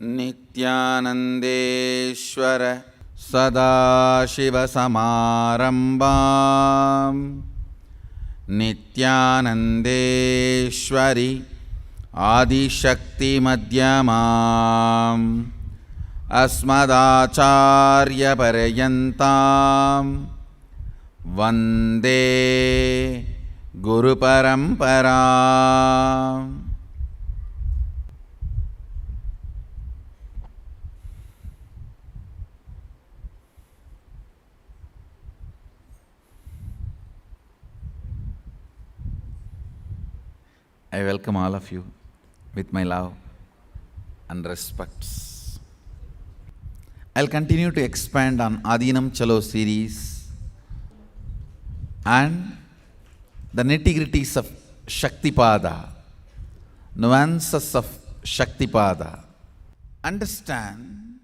नित्यानन्देश्वर सदाशिवसमारम्भां नित्यानन्देश्वरि आदिशक्तिमध्यमाम् अस्मदाचार्यपर्यन्तां वन्दे गुरुपरम्पराम्. I welcome all of you with my love and respects. I'll continue to expand on Adinam Chalo series and the nitty-gritties of Shaktipada, nuances of Shaktipada. Understand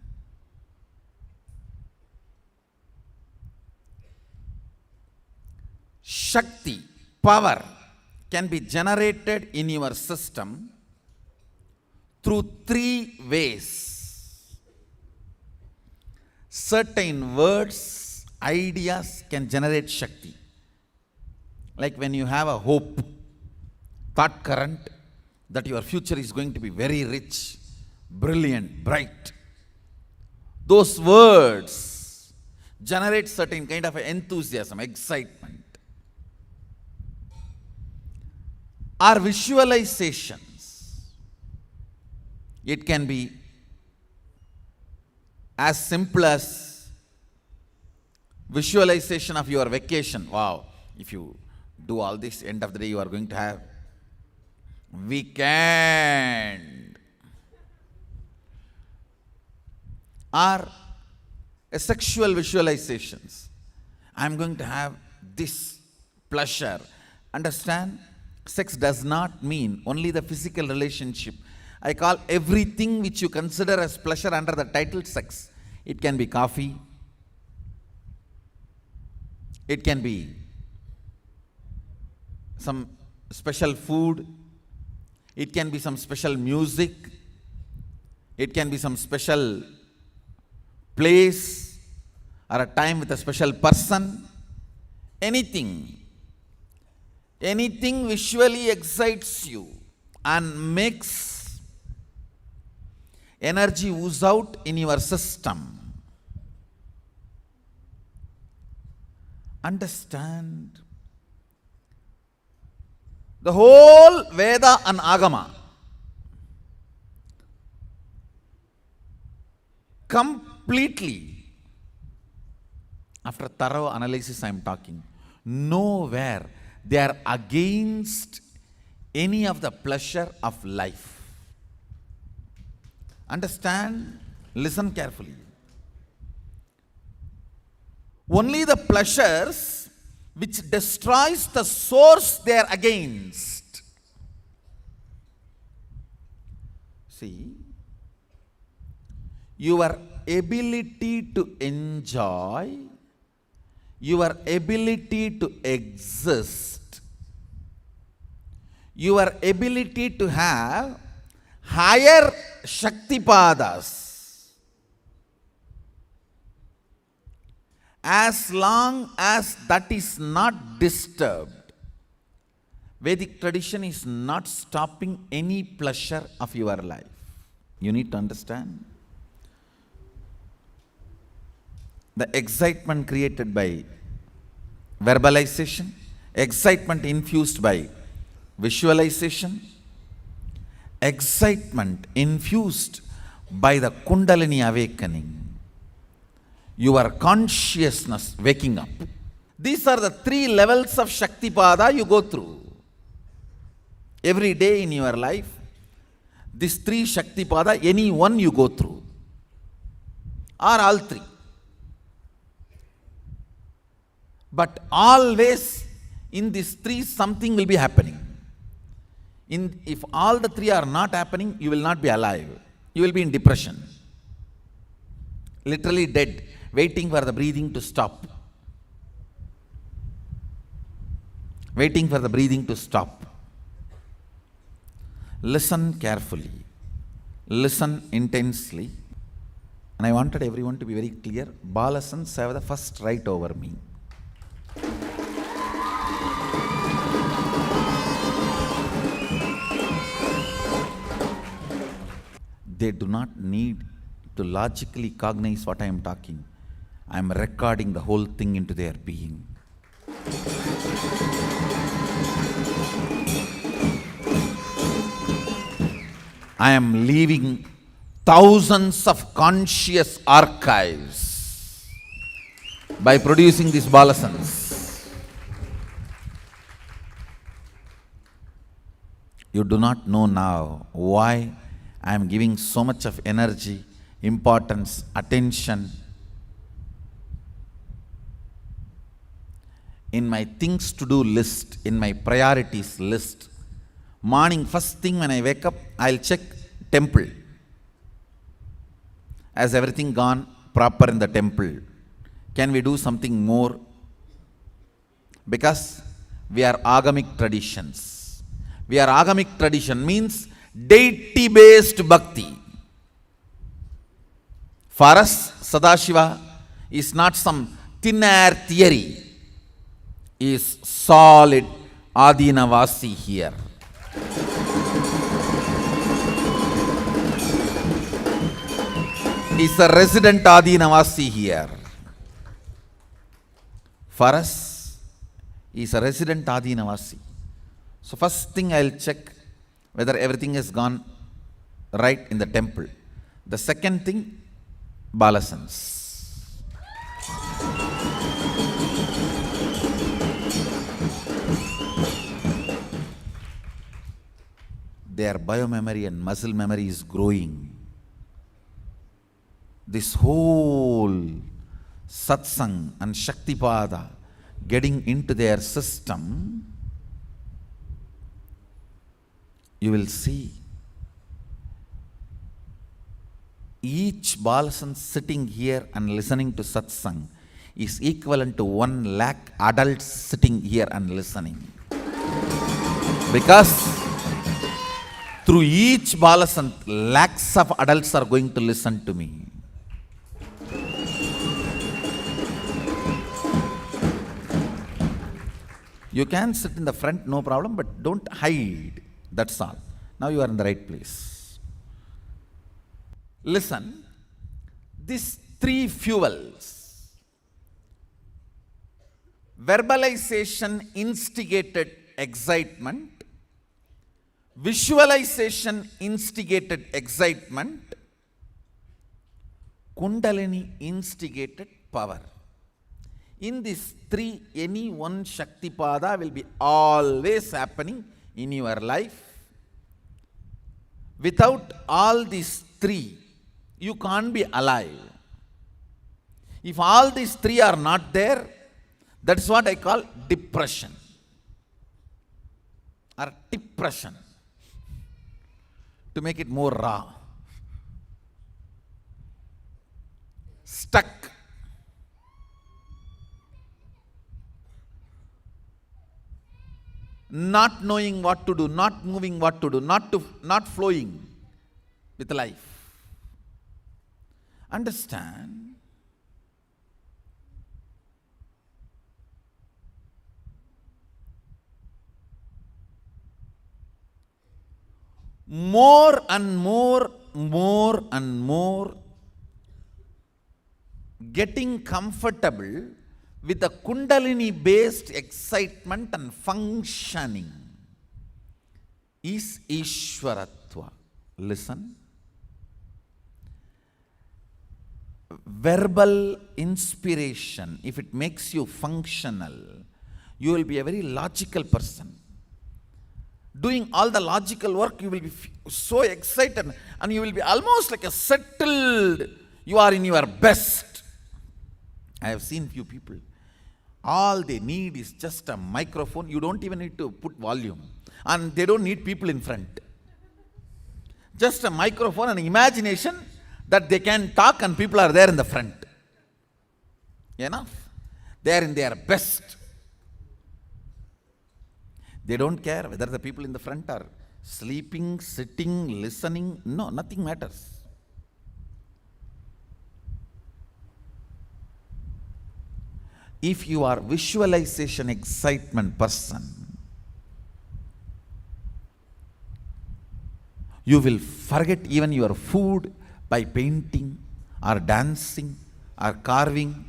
Shakti, power, can be generated in your system through three ways. Certain words, ideas can generate Shakti. Like when you have a hope, thought current that your future is going to be very rich, brilliant, bright. Those words generate certain kind of enthusiasm, excitement. Or visualizations. It can be as simple as visualization of your vacation. Wow, if you do all this, end of the day you are going to have weekend. Or a sexual visualizations. I am going to have this pleasure. Understand? Sex does not mean only the physical relationship. I call everything which you consider as pleasure under the title sex. It can be coffee. It can be some special food. It can be some special music. It can be some special place or a time with a special person. Anything visually excites you and makes energy ooze out in your system. Understand? The whole Veda and Agama completely, after thorough analysis I am talking, nowhere they are against any of the pleasure of life. Understand? Listen carefully. Only the pleasures which destroys the source they are against. See, your ability to enjoy, your ability to exist, your ability to have higher Shaktipadas, as long as that is not disturbed, Vedic tradition is not stopping any pleasure of your life. You need to understand. The excitement created by verbalization, excitement infused by visualization, excitement infused by the Kundalini awakening, your consciousness waking up. These are the three levels of Shaktipada you go through. Every day in your life, these three Shaktipada, any one you go through, or all three. But always in these three something will be happening. If all the three are not happening, you will not be alive. You will be in depression. Literally dead, waiting for the breathing to stop. Waiting for the breathing to stop. Listen carefully. Listen intensely. And I wanted everyone to be very clear. Balasans have the first right over me. They do not need to logically cognize what I am talking. I am recording the whole thing into their being. I am leaving thousands of conscious archives by producing these balasans. You do not know now why I am giving so much of energy, importance, attention in my things to do list, in my priorities list. Morning, first thing when I wake up, I'll check temple. Has everything gone proper in the temple? Can we do something more? Because we are agamic traditions. We are agamic tradition means deity-based bhakti. For us, Sadashiva is not some thin air theory. He is solid Adinavasi here. He is a resident Adinavasi here. For us, he is a resident Adinavasi. So first thing I will check whether everything has gone right in the temple. The second thing, balasans. Their biomemory and muscle memory is growing. This whole satsang and Shaktipada getting into their system, you will see each balasan sitting here and listening to satsang is equivalent to 1 lakh adults sitting here and listening. Because through each balasan, lakhs of adults are going to listen to me. You can sit in the front, no problem, but don't hide. That's all. Now you are in the right place. Listen, these 3 fuels, verbalization instigated excitement, visualization instigated excitement, Kundalini instigated power. In these 3, any one Shaktipada will be always happening in your life. Without all these 3, you can't be alive. If all these 3 are not there, that's what I call depression or depression, to make it more raw. Stuck. Not knowing what to do, not moving what to do, not flowing with life. Understand? More and more getting comfortable with the Kundalini-based excitement and functioning is Ishwaratva. Listen. Verbal inspiration, if it makes you functional, you will be a very logical person. Doing all the logical work, you will be so excited and you will be almost like a settled, you are in your best. I have seen few people. All they need is just a microphone. You don't even need to put volume. And they don't need people in front. Just a microphone and imagination that they can talk and people are there in the front. Enough. They are in their best. They don't care whether the people in the front are Sleeping, sitting, listening, no, nothing matters. If you are visualization excitement person, you will forget even your food by painting or dancing or carving.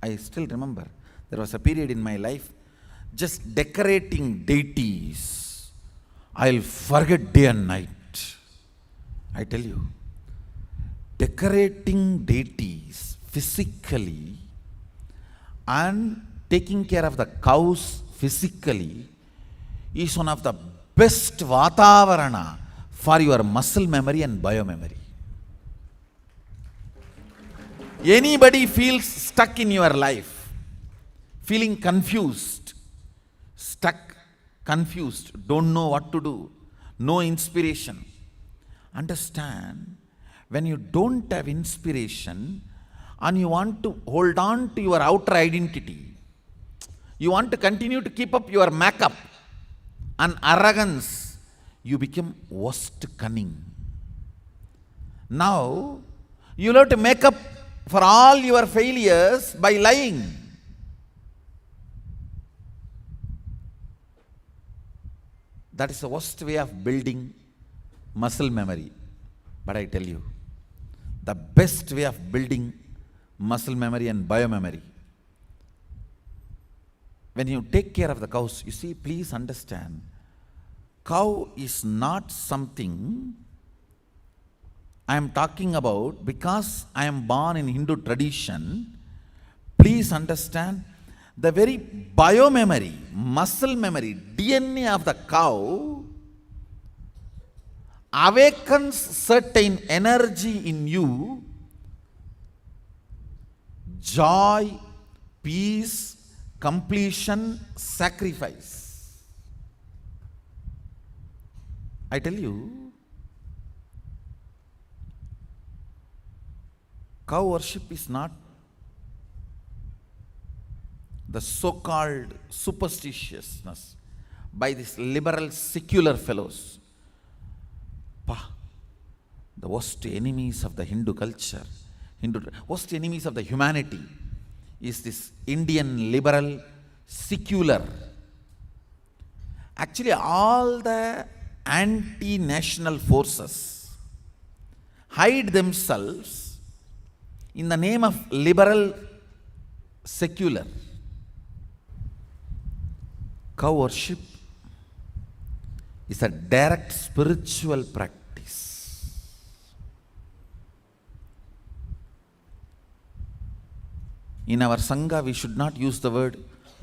I still remember there was a period in my life just decorating deities. I'll forget day and night. I tell you, decorating deities physically and taking care of the cows physically is one of the best vatavarana for your muscle memory and biomemory. Anybody feels stuck in your life, feeling confused, stuck, confused, don't know what to do, no inspiration. Understand, when you don't have inspiration and you want to hold on to your outer identity, you want to continue to keep up your makeup and arrogance, you become worst cunning. Now, you have to make up for all your failures by lying. That is the worst way of building muscle memory. But I tell you, the best way of building muscle memory and biomemory, when you take care of the cows, you see, please understand, cow is not something I am talking about because I am born in Hindu tradition. Please understand, the very biomemory, muscle memory, DNA of the cow awakens certain energy in you, joy, peace, completion, sacrifice. I tell you, cow worship is not the so-called superstitiousness by these liberal secular fellows. The worst enemies of the Hindu culture, worst enemies of the humanity is this Indian liberal secular. Actually, all the anti-national forces hide themselves in the name of liberal secular. Cow worship is a direct spiritual practice. In our Sangha, we should not use the word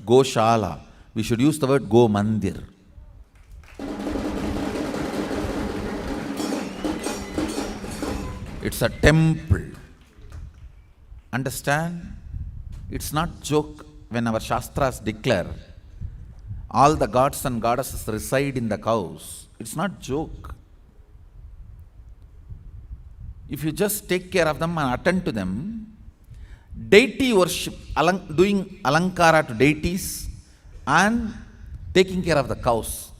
Goshala. We should use the word Go Mandir. It's a temple. Understand? It's not joke when our Shastras declare all the gods and goddesses reside in the cows. It's not joke. If you just take care of them and attend to them, deity worship, doing alankara to deities and taking care of the cows,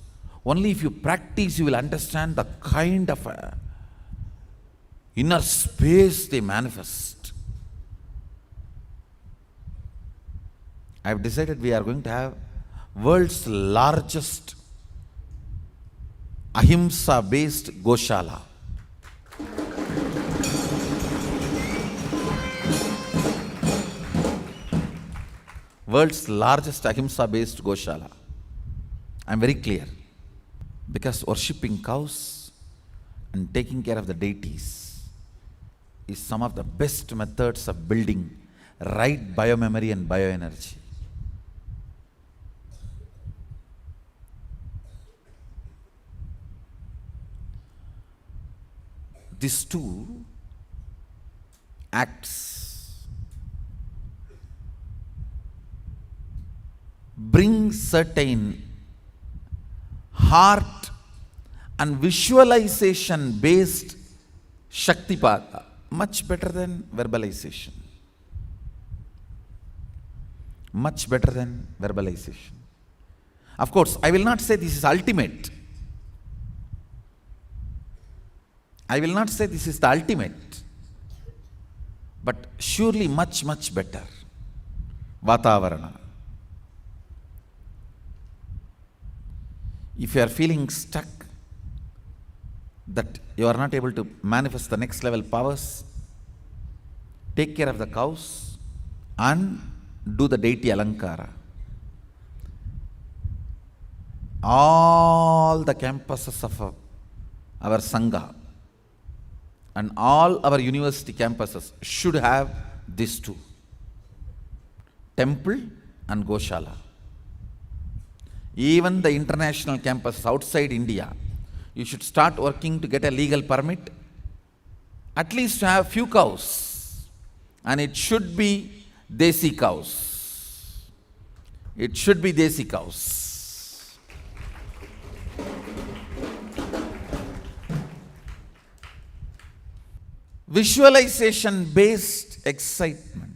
only if you practice you will understand the kind of inner space they manifest. I have decided we are going to have world's largest ahimsa based Goshala. World's largest ahimsa based Goshala. I am very clear. Because worshipping cows and taking care of the deities is some of the best methods of building right biomemory and bioenergy. These two acts bring certain heart and visualization based Shaktipada, much better than verbalization. Much better than verbalization. Of course, I will not say this is ultimate. I will not say this is the ultimate, but surely much, much better. Vatavarana. If you are feeling stuck, that you are not able to manifest the next level powers, take care of the cows and do the deity Alankara. All the campuses of our Sangha and all our university campuses should have these two: temple and Goshala. Even the international campus outside India, you should start working to get a legal permit, at least to have few cows. And it should be Desi cows. It should be Desi cows. Visualization based excitement.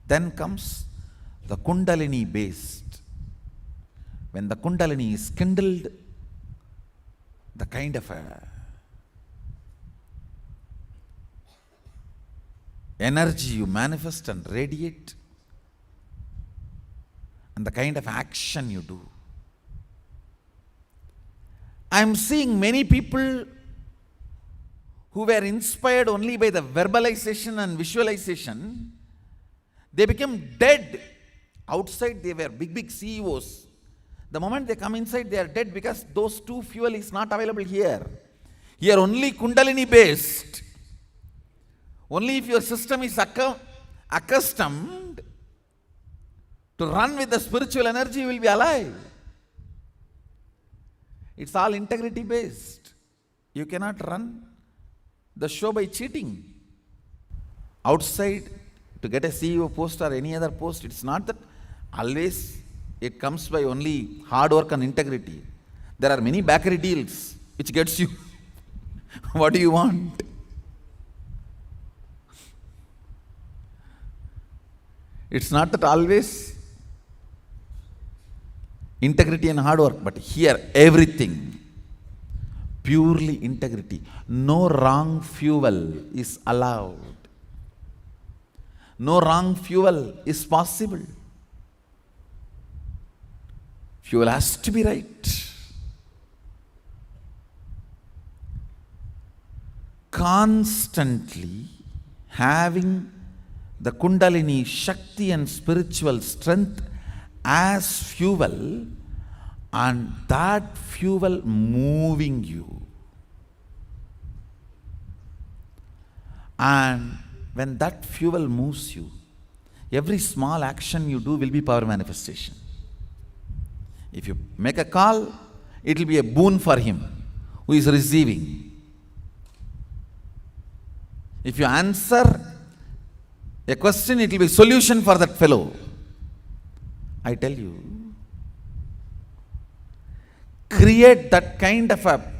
Then comes the Kundalini based. When the Kundalini is kindled, the kind of energy you manifest and radiate, and the kind of action you do. I am seeing many people who were inspired only by the verbalization and visualization, they became dead. Outside they were big CEOs. The moment they come inside, they are dead because those two fuel is not available here. Here only Kundalini based. Only if your system is accustomed to run with the spiritual energy, you will be alive. It's all integrity based. You cannot run the show by cheating. Outside, to get a CEO post or any other post, it's not that always it comes by only hard work and integrity. There are many bakery deals which gets you. What do you want? It's not that always integrity and hard work, but here everything purely integrity. No wrong fuel is allowed. No wrong fuel is possible. Fuel has to be right. Constantly having the Kundalini Shakti and spiritual strength as fuel, and that fuel moving you. And when that fuel moves you, every small action you do will be power manifestation. If you make a call, it will be a boon for him who is receiving. If you answer a question, it will be a solution for that fellow. I tell you, create that kind of a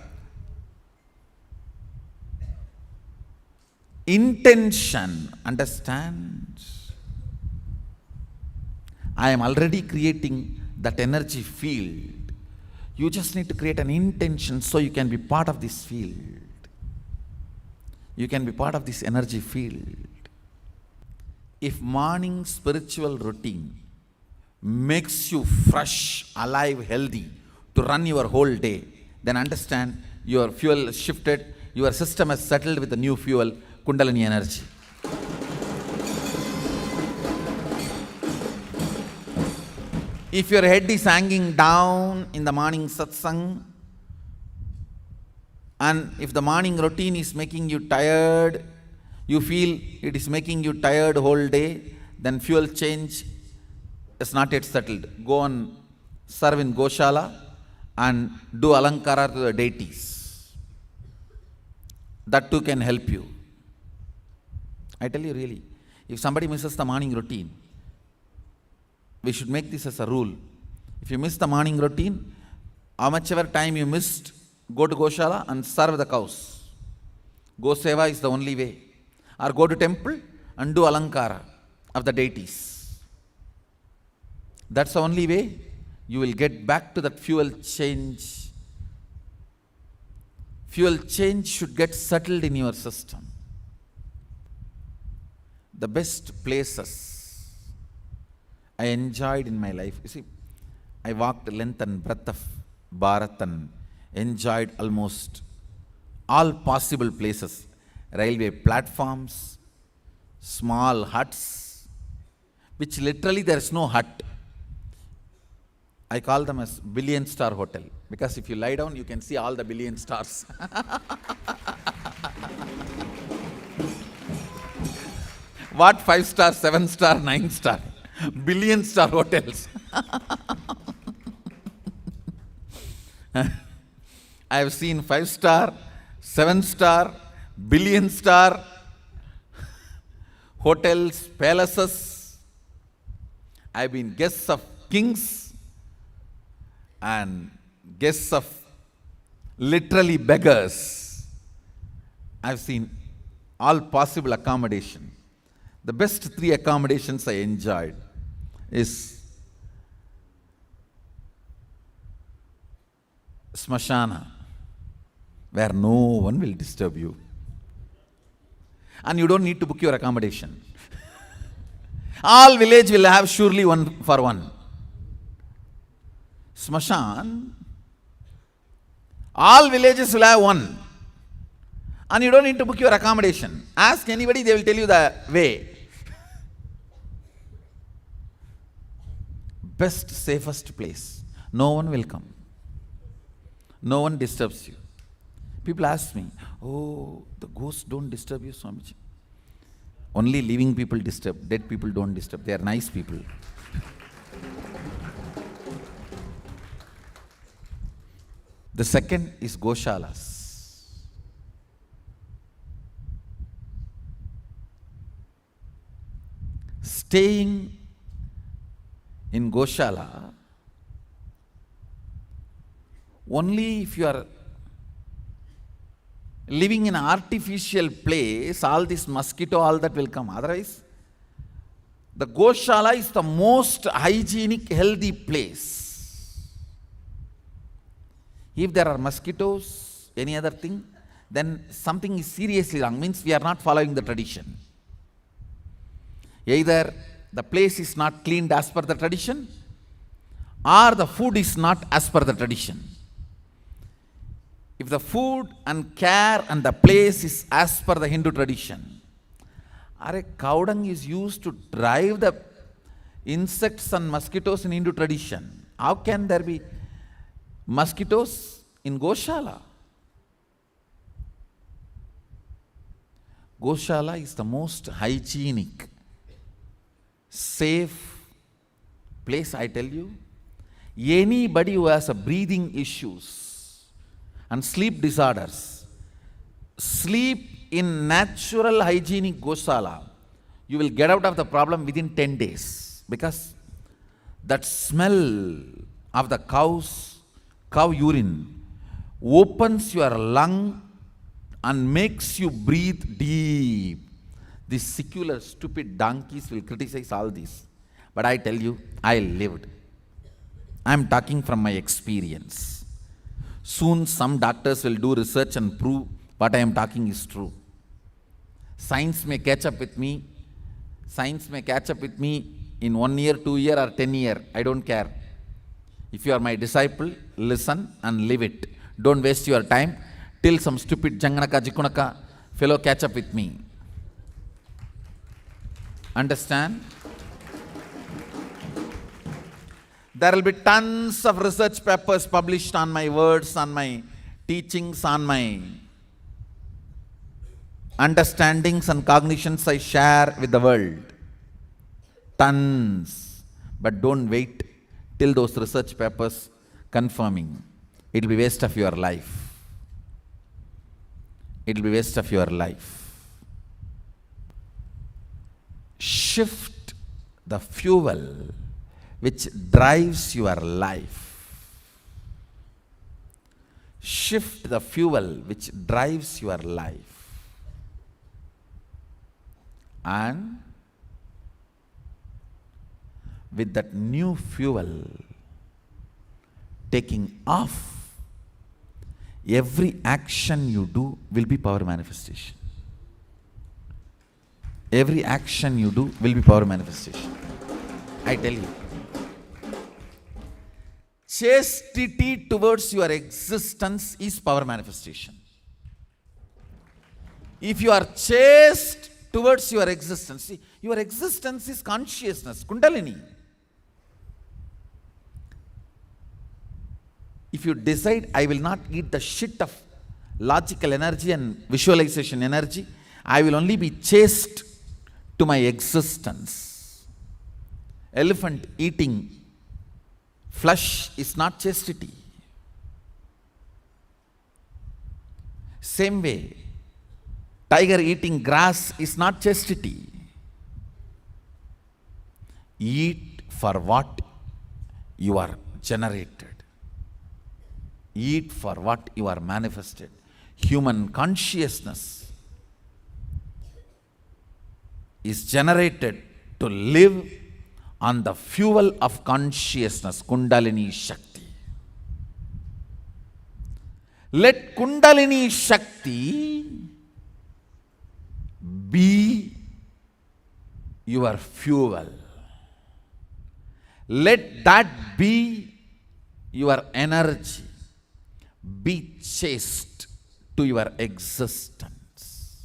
intention. Understand? I am already creating that energy field. You just need to create an intention so you can be part of this field. You can be part of this energy field. If morning spiritual routine makes you fresh, alive, healthy to run your whole day, then understand your fuel shifted, your system has settled with the new fuel, Kundalini energy. If your head is hanging down in the morning satsang, and if the morning routine is making you tired, you feel it is making you tired whole day, then fuel change is not yet settled. Go and serve in Goshala and do Alankara to the deities. That too can help you. I tell you really, if somebody misses the morning routine, we should make this as a rule. If you miss the morning routine, how much ever time you missed, go to Goshala and serve the cows. Go Seva is the only way. Or go to temple and do Alankara of the deities. That's the only way you will get back to that fuel change. Fuel change should get settled in your system. The best places I enjoyed in my life. You see, I walked length and breadth of Bharat and enjoyed almost all possible places. Railway platforms, small huts, which literally there is no hut. I call them as billion-star hotel, because if you lie down, you can see all the billion stars. What 5-star, 7-star, 9-star? Billion-star hotels. I have seen 5-star, 7-star, billion-star hotels, palaces. I have been guests of kings and guests of literally beggars. I have seen all possible accommodation. The best 3 accommodations I enjoyed is Smashana, where no one will disturb you. And you don't need to book your accommodation. All village will have surely 1 for 1. Smashan, all villages will have 1. And you don't need to book your accommodation. Ask anybody, they will tell you the way. Best, safest place. No one will come. No one disturbs you. People ask me, oh, the ghosts don't disturb you, Swamiji. Only living people disturb. Dead people don't disturb. They are nice people. The second is Goshalas. Staying in Goshala, only if you are living in an artificial place, all this mosquito, all that will come. Otherwise, the Goshala is the most hygienic, healthy place. If there are mosquitoes, any other thing, then something is seriously wrong. Means we are not following the tradition. Either the place is not cleaned as per the tradition, or the food is not as per the tradition. If the food and care and the place is as per the Hindu tradition, cow dung is used to drive the insects and mosquitoes in Hindu tradition. How can there be mosquitoes in Goshala? Goshala is the most hygienic, safe place, I tell you. Anybody who has a breathing issues and sleep disorders, sleep in natural hygienic Goshala, you will get out of the problem within 10 days. Because that smell of the cow urine opens your lung and makes you breathe deep. These secular, stupid donkeys will criticize all this. But I tell you, I lived. I am talking from my experience. Soon some doctors will do research and prove what I am talking is true. Science may catch up with me. Science may catch up with me in 1 year, 2 year or 10 year. I don't care. If you are my disciple, listen and live it. Don't waste your time till some stupid Janganaka, Jikunaka fellow catch up with me. Understand? There will be tons of research papers published on my words, on my teachings, on my understandings and cognitions I share with the world. Tons. But don't wait till those research papers confirming. It will be waste of your life. It will be waste of your life. Shift the fuel which drives your life. Shift the fuel which drives your life. And with that new fuel, taking off. Every action you do will be power manifestation. Every action you do will be power manifestation. I tell you. Chastity towards your existence is power manifestation. If you are chaste towards your existence, see, your existence is consciousness, Kundalini. If you decide, I will not eat the shit of logical energy and visualization energy, I will only be chaste to my existence. Elephant eating flesh is not chastity. Same way, tiger eating grass is not chastity. Eat for what you are generated. Eat for what you are manifested. Human consciousness is generated to live on the fuel of consciousness, Kundalini Shakti. Let Kundalini Shakti be your fuel. Let that be your energy. Be chaste to your existence.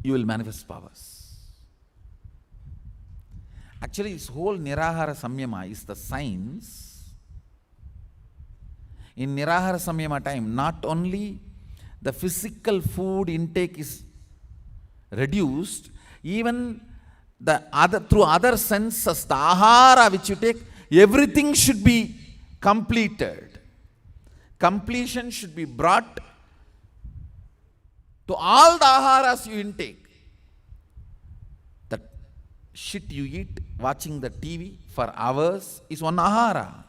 You will manifest powers. Actually, this whole Nirahara Samyama is the science. In Nirahara Samyama time, not only the physical food intake is reduced, even through other senses, the ahara which you take, everything should be completed. Completion should be brought to all the aharas you intake. The shit you eat watching the TV for hours is one ahara.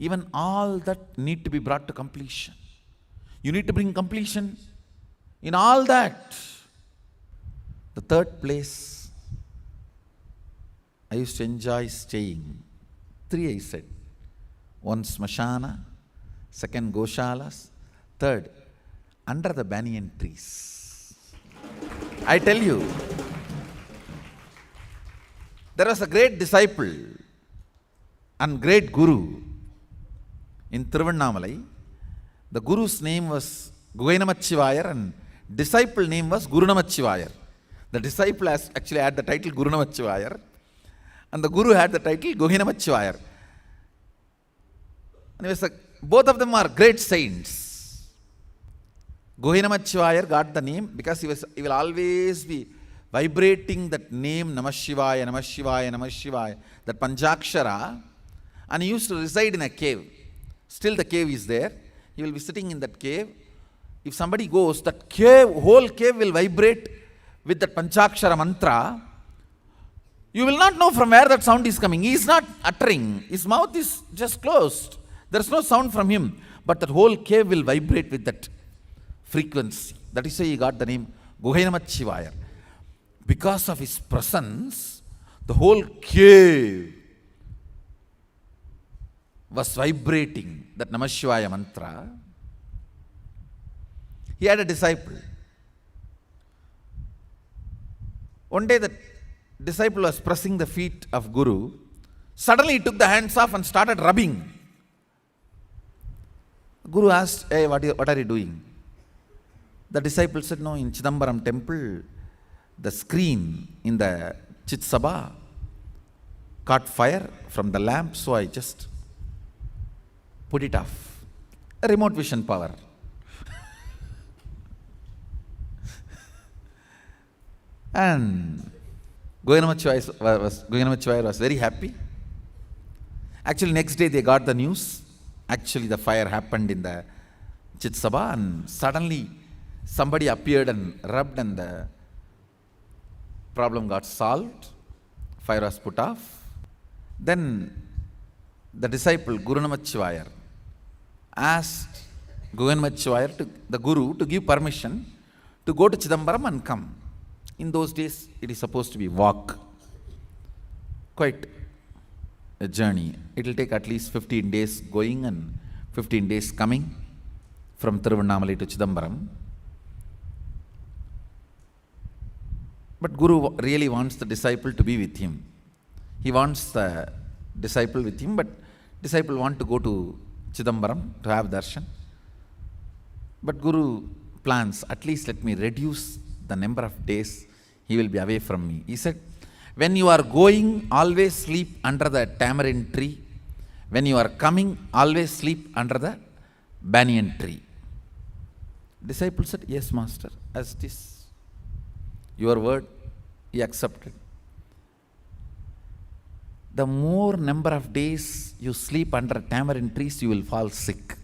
Even all that need to be brought to completion. You need to bring completion in all that. The third place I used to enjoy staying. 3 I said. 1 Smashana, 2 Goshalas, 3rd under the banyan trees. I tell you, there was a great disciple and great guru in Tiruvannamalai. The guru's name was Guhainamachivayar and disciple name was Guru Namachivayar. The disciple actually had the title Guru Namachivayar and the guru had the title Guhainamachivayar. And he was both of them are great saints. Guhainamachivayar got the name because he will always be vibrating that name Namah Shivaya, Namah Shivaya, Namah Shivaya, that Panchakshara, and he used to reside in a cave. Still the cave is there. He will be sitting in that cave. If somebody goes, that whole cave will vibrate with that Panchakshara mantra. You will not know from where that sound is coming. He is not uttering. His mouth is just closed. There is no sound from him. But that whole cave will vibrate with that frequency. That is why he got the name Guhainamachivayar. Because of his presence, the whole cave was vibrating that Namah Shivaya mantra. He had a disciple. One day the disciple was pressing the feet of Guru. Suddenly he took the hands off and started rubbing. Guru asked, hey, what are you doing? The disciple said, no, in Chidambaram temple, the screen in the Chitsabha caught fire from the lamp, so I just put it off. A remote vision power. And Guhainamachivayar was very happy. Actually, next day they got the news. Actually, the fire happened in the Chitsabha, and suddenly somebody appeared and rubbed, and the problem got solved. Fire was put off. Then the disciple Guru Namachivayar asked Guhainamachivayar, the Guru, to give permission to go to Chidambaram and come. In those days, it is supposed to be walk. Quite a journey. It will take at least 15 days going and 15 days coming from Tiruvannamalai to Chidambaram. But Guru really wants the disciple to be with him. He wants the disciple with him, but disciple want to go to Chidambaram to have darshan. But Guru plans, at least let me reduce the number of days he will be away from me. He said, when you are going, always sleep under the tamarind tree. When you are coming, always sleep under the banyan tree. Disciple said, yes, master, as it is. Your word, he accepted. The more number of days you sleep under tamarind trees, you will fall sick.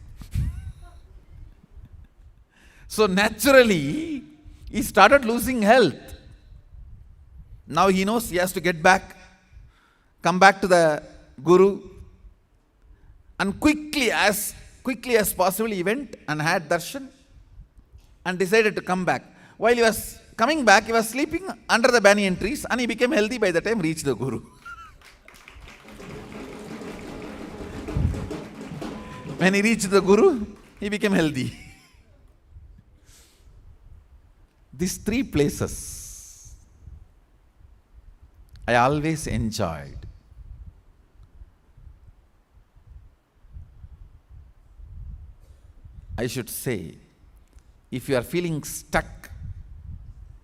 So naturally, he started losing health. Now he knows he has to get back, come back to the Guru, and quickly as possible he went and had darshan and decided to come back. While he was coming back, he was sleeping under the banyan trees and he became healthy by the time he reached the Guru. When he reached the Guru, he became healthy. These three places I always enjoyed. I should say, if you are feeling stuck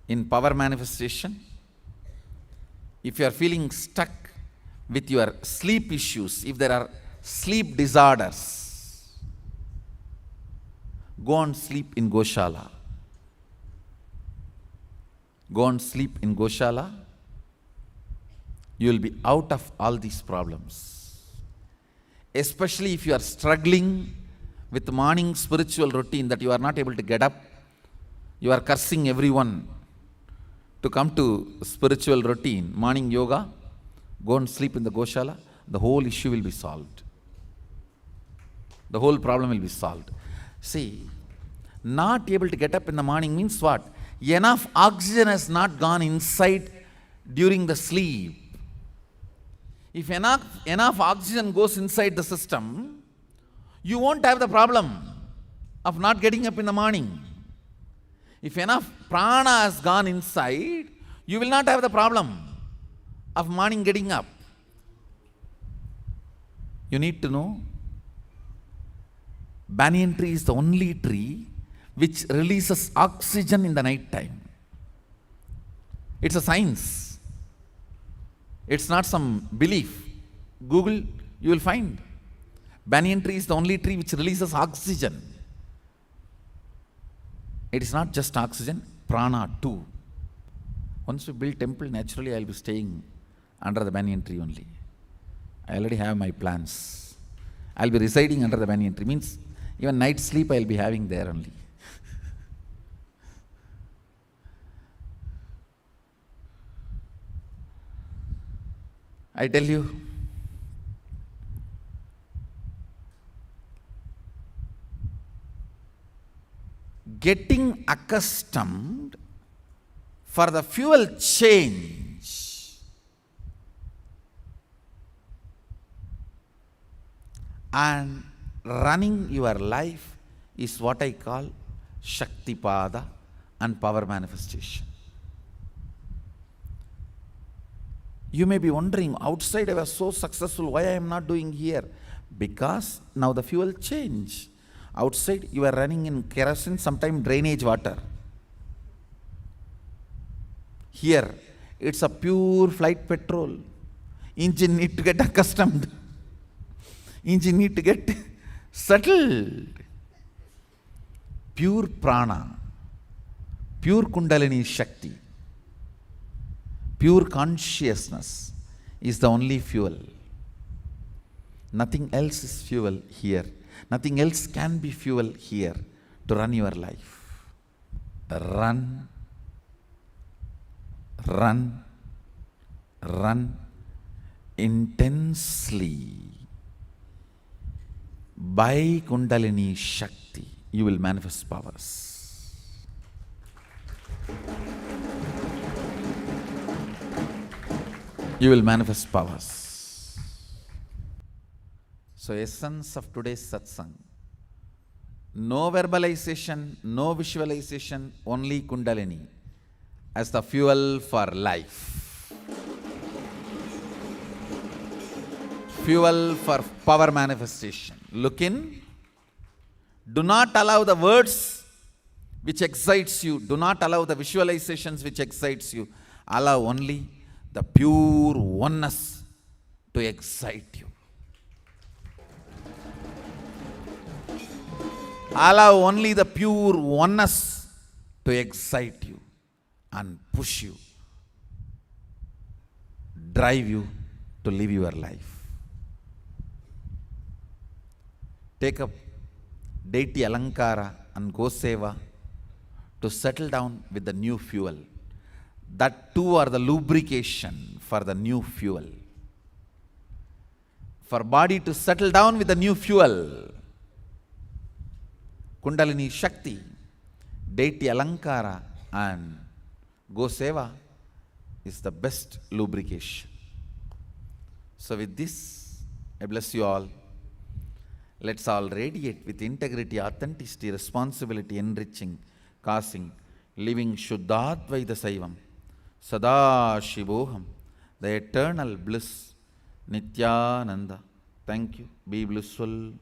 in power manifestation, if you are feeling stuck with your sleep issues, if there are sleep disorders, go and sleep in Goshala. Go and sleep in Goshala. You will be out of all these problems. Especially if you are struggling with morning spiritual routine that you are not able to get up, you are cursing everyone to come to spiritual routine, morning yoga, go and sleep in the Goshala, the whole issue will be solved. The whole problem will be solved. See, not able to get up in the morning means what? Enough oxygen has not gone inside during the sleep. If enough oxygen goes inside the system, you won't have the problem of not getting up in the morning. If enough prana has gone inside, you will not have the problem of morning getting up. You need to know, banyan tree is the only tree which releases oxygen in the night time. It's a science. It's not some belief. Google, you will find. Banyan tree is the only tree which releases oxygen. It is not just oxygen, prana too. Once we build temple, naturally I will be staying under the banyan tree only. I already have my plans. I will be residing under the banyan tree. Means even night sleep I will be having there only. I tell you, getting accustomed for the fuel change and running your life is what I call Shaktipada and power manifestation. You may be wondering, outside I was so successful, why I am not doing here? Because now the fuel change. Outside you are running in kerosene, sometimes drainage water. Here it's a pure flight petrol. Engine need to get accustomed. Engine need to get settled. Pure prana, pure kundalini shakti, pure consciousness is the only fuel. Nothing else is fuel here. Nothing else can be fuel here to run your life. Run, run, run intensely. By Kundalini Shakti, you will manifest powers. you will manifest powers. So essence of today's satsang, no verbalization, no visualization, only Kundalini as the fuel for life. Fuel for power manifestation. Look in. Do not allow the words which excites you. Do not allow the visualizations which excites you. Allow only the pure oneness to excite you. Allow only the pure oneness to excite you and push you, drive you to live your life. Take up deity Alankara and Goseva to settle down with the new fuel. That too are the lubrication for the new fuel. For body to settle down with the new fuel, Kundalini Shakti, deity Alankara and Goseva is the best lubrication. So with this, I bless you all. Let's all radiate with integrity, authenticity, responsibility, enriching, causing, living Shuddhadvaita Saivam, Sada Shivoham, the eternal bliss, Nityananda. Thank you. Be blissful.